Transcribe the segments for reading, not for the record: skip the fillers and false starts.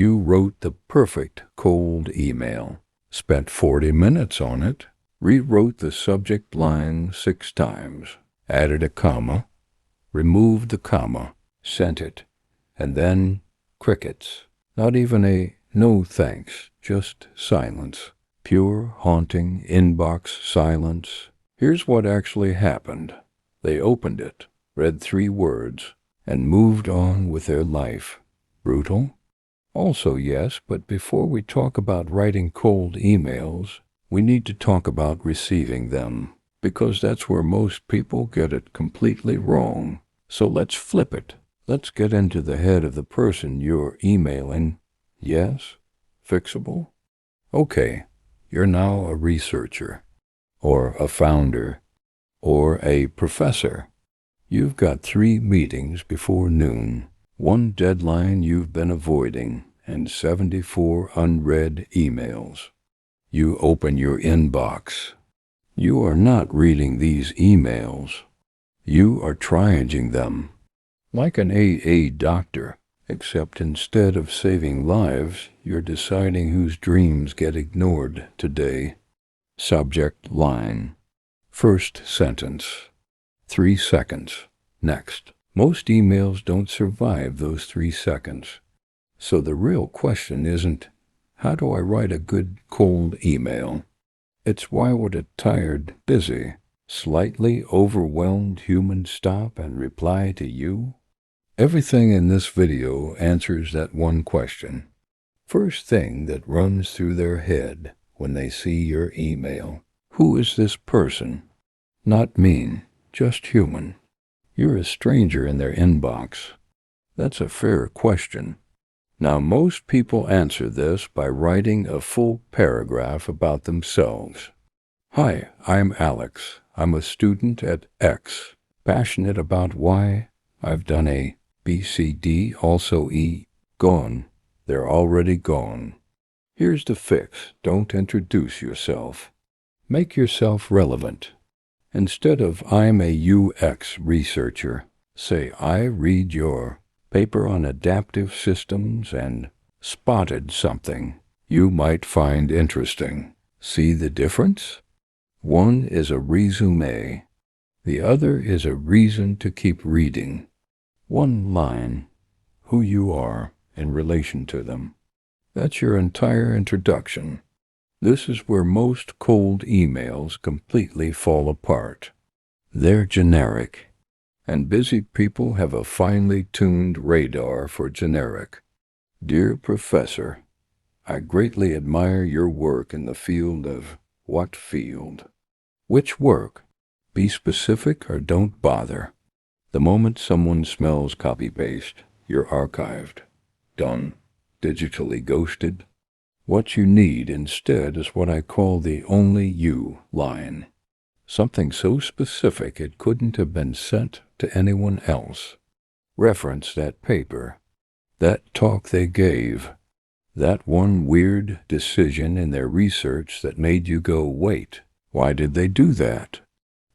You wrote the perfect cold email, spent 40 minutes on it, rewrote the subject line 6 times, added a comma, removed the comma, sent it, and then crickets. Not even a no thanks, just silence. Pure, haunting, inbox silence. Here's what actually happened. They opened it, read 3 words, and moved on with their life. Brutal? Also, yes, but before we talk about writing cold emails, we need to talk about receiving them, because that's where most people get it completely wrong. So let's flip it. Let's get into the head of the person you're emailing. Yes? Fixable? Okay, you're now a researcher, or a founder, or a professor. You've got 3 meetings before noon, 1 deadline you've been avoiding, and 74 unread emails. You open your inbox. You are not reading these emails. You are triaging them. Like an AA doctor, except instead of saving lives, you're deciding whose dreams get ignored today. Subject line. First sentence. 3 seconds. Next. Most emails don't survive those 3 seconds. So the real question isn't, how do I write a good cold email? It's why would a tired, busy, slightly overwhelmed human stop and reply to you? Everything in this video answers that one question. First thing that runs through their head when they see your email. Who is this person? Not mean, just human. You're a stranger in their inbox. That's a fair question. Now, most people answer this by writing a full paragraph about themselves. Hi, I'm Alex. I'm a student at X, passionate about Y. I've done A, B, C, D, also E. Gone. They're already gone. Here's the fix. Don't introduce yourself. Make yourself relevant. Instead of I'm a UX researcher, say I read your paper on adaptive systems and spotted something you might find interesting. See the difference? One is a resume. The other is a reason to keep reading. 1 line, who you are in relation to them. That's your entire introduction. This is where most cold emails completely fall apart. They're generic. And busy people have a finely tuned radar for generic. Dear Professor, I greatly admire your work in the field of what field? Which work? Be specific or don't bother. The moment someone smells copy-paste, you're archived. Done. Digitally ghosted. What you need instead is what I call the only you line. Something so specific it couldn't have been sent to anyone else. Reference that paper, that talk they gave, that one weird decision in their research that made you go, wait, why did they do that?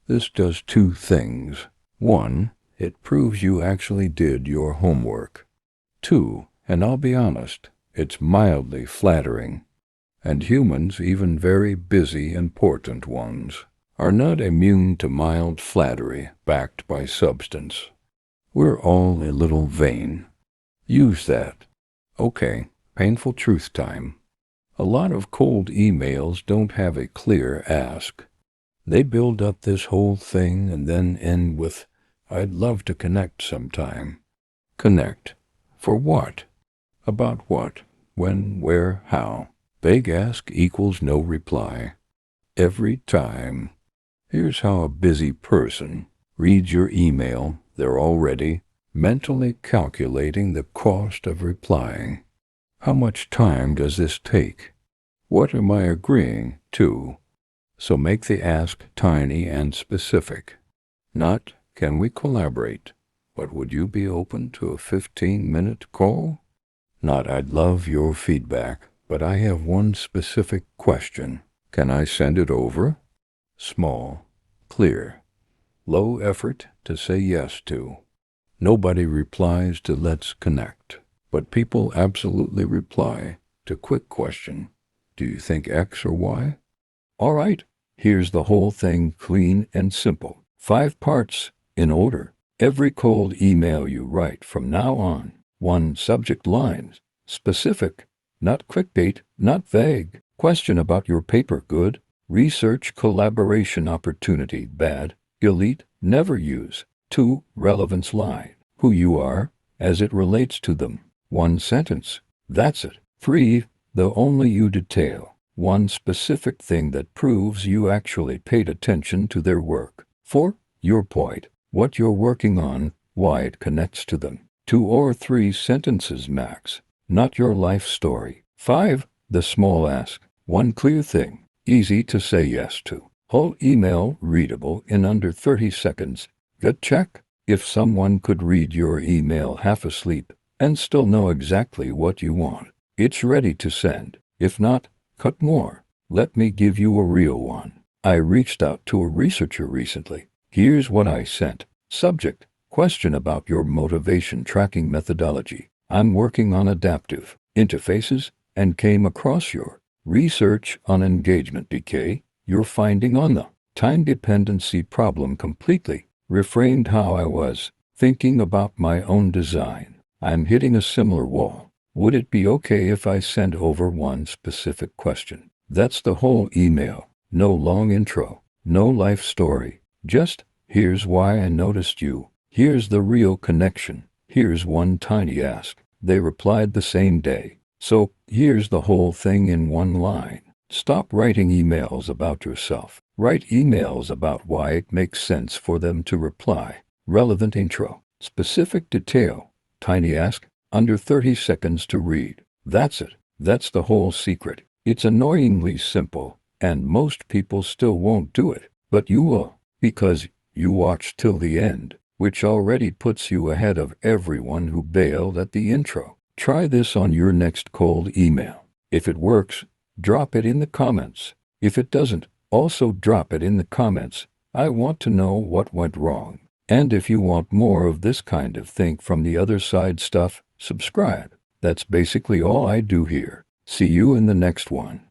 This does 2 things. 1, it proves you actually did your homework. 2, and I'll be honest, it's mildly flattering. And humans, even very busy, important ones, are not immune to mild flattery backed by substance. We're all a little vain. Use that. Okay, painful truth time. A lot of cold emails don't have a clear ask. They build up this whole thing and then end with, I'd love to connect sometime. Connect. For what? About what? When? Where? How? Vague ask equals no reply. Every time. Here's how a busy person reads your email. They're already mentally calculating the cost of replying. How much time does this take? What am I agreeing to? So make the ask tiny and specific. Not, can we collaborate? But would you be open to a 15-minute call? Not, I'd love your feedback, but I have one specific question. Can I send it over? Small, clear, low effort to say yes to. Nobody replies to let's connect, But people absolutely reply to quick question. Do you think X or Y? All right, here's the whole thing clean and simple. 5 parts, in order. Every cold email you write from now on. 1. Subject lines. Specific, not clickbait, not vague. Question about your paper, good. Research collaboration opportunity, bad. Elite, never use. 2. Relevance line. Who you are, as it relates to them. 1 sentence. That's it. 3. The only you detail. 1 specific thing that proves you actually paid attention to their work. 4. Your point. What you're working on, why it connects to them. 2 or 3 sentences max. Not your life story. 5. The small ask. 1 clear thing. Easy to say yes to. Whole email readable in under 30 seconds. Gut check. If someone could read your email half asleep and still know exactly what you want, it's ready to send. If not, cut more. Let me give you a real one. I reached out to a researcher recently. Here's what I sent. Subject: question about your motivation tracking methodology. I'm working on adaptive interfaces and came across your research on engagement decay. You're finding on the time dependency problem completely reframed how I was thinking about my own design. I'm hitting a similar wall. Would it be okay if I sent over 1 specific question? That's the whole email. No long intro, no life story. Just, here's why I noticed you. Here's the real connection. Here's 1 tiny ask. They replied the same day. So, here's the whole thing in 1 line. Stop writing emails about yourself. Write emails about why it makes sense for them to reply. Relevant intro. Specific detail. Tiny ask. Under 30 seconds to read. That's it. That's the whole secret. It's annoyingly simple, and most people still won't do it. But you will, because you watched till the end, which already puts you ahead of everyone who bailed at the intro. Try this on your next cold email. If it works, drop it in the comments. If it doesn't, also drop it in the comments. I want to know what went wrong. And if you want more of this kind of think from the other side stuff, subscribe. That's basically all I do here. See you in the next one.